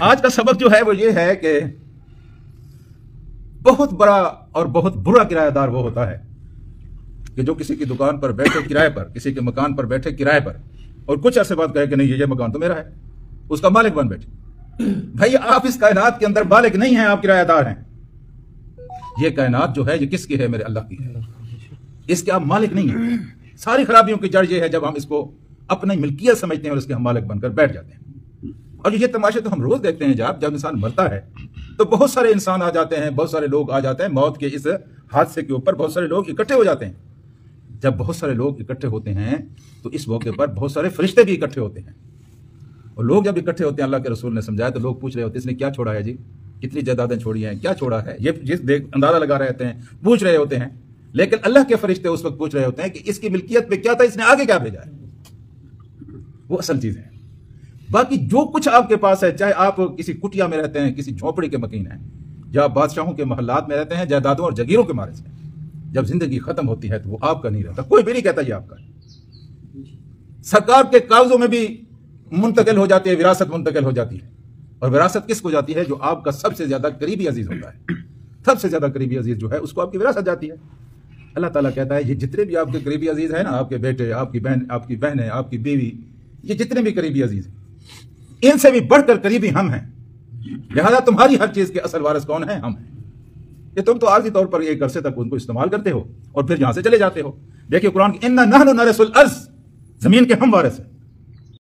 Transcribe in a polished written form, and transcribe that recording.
آج کا سبق جو ہے وہ یہ ہے کہ بہت بڑا اور بہت برا کرایہ دار وہ ہوتا ہے کہ جو کسی کی دکان پر بیٹھے کرائے پر، کسی کے مکان پر بیٹھے کرائے پر، اور کچھ عرصے بعد کہے کہ نہیں یہ مکان تو میرا ہے، اس کا مالک بن بیٹھے۔ بھائی آپ اس کائنات کے اندر مالک نہیں ہیں، آپ کرایہ دار ہیں۔ یہ کائنات جو ہے یہ کس کی ہے؟ میرے اللہ کی ہے، اس کے آپ مالک نہیں ہیں۔ ساری خرابیوں کی جڑ یہ ہے جب ہم اس کو اپنی ملکیت سمجھتے ہیں اور اس کے ہم مالک بن کر بیٹھ جاتے ہیں۔ اور یہ تماشے تو ہم روز دیکھتے ہیں، جب انسان مرتا ہے تو بہت سارے انسان آ جاتے ہیں، بہت سارے لوگ آ جاتے ہیں، موت کے اس حادثے کے اوپر بہت سارے لوگ اکٹھے ہو جاتے ہیں۔ جب بہت سارے لوگ اکٹھے ہوتے ہیں تو اس موقع پر بہت سارے فرشتے بھی اکٹھے ہوتے ہیں، اور لوگ جب اکٹھے ہوتے ہیں، اللہ کے رسول نے سمجھایا تو لوگ پوچھ رہے ہوتے ہیں اس نے کیا چھوڑا ہے جی، کتنی جائیدادیں چھوڑی ہیں، کیا چھوڑا ہے، یہ جس اندازہ لگا رہے ہوتے ہیں، پوچھ رہے ہوتے ہیں۔ لیکن اللہ کے فرشتے اس وقت پوچھ رہے ہوتے ہیں کہ اس کی ملکیت میں کیا تھا، اس نے آگے کیا بھیجا ہے، وہ اصل چیز ہے۔ باقی جو کچھ آپ کے پاس ہے، چاہے آپ کسی کٹیا میں رہتے ہیں، کسی جھونپڑی کے مکین ہیں، یا بادشاہوں کے محلات میں رہتے ہیں، جائیدادوں اور جگیروں کے مارے سے، جب زندگی ختم ہوتی ہے تو وہ آپ کا نہیں رہتا، کوئی بھی نہیں کہتا یہ آپ کا ہے۔ سرکار کے کاغذوں میں بھی منتقل ہو جاتی ہے، وراثت منتقل ہو جاتی ہے، اور وراثت کس کو جاتی ہے؟ جو آپ کا سب سے زیادہ قریبی عزیز ہوتا ہے، سب سے زیادہ قریبی عزیز جو ہے اس کو آپ کی وراثت جاتی ہے۔ اللہ تعالیٰ کہتا ہے یہ جتنے بھی آپ کے قریبی عزیز ہیں نا، آپ کے بیٹے، آپ کی بہنیں، آپ کی بیوی، یہ جتنے بھی قریبی عزیز ہیں، ان سے بھی بڑھ کر قریبی ہم ہیں، لہذا تمہاری ہر چیز کے اصل وارث کون ہیں؟ ہم ہیں۔ یہ تم تو عارضی طور پر ایک عرصے تک ان کو استعمال کرتے ہو اور پھر یہاں سے چلے جاتے ہو۔ دیکھیے قرآن کی اِنَّا نَحْنُ نَرِثُ الْأَرْضَ، زمین کے ہم وارث ہیں۔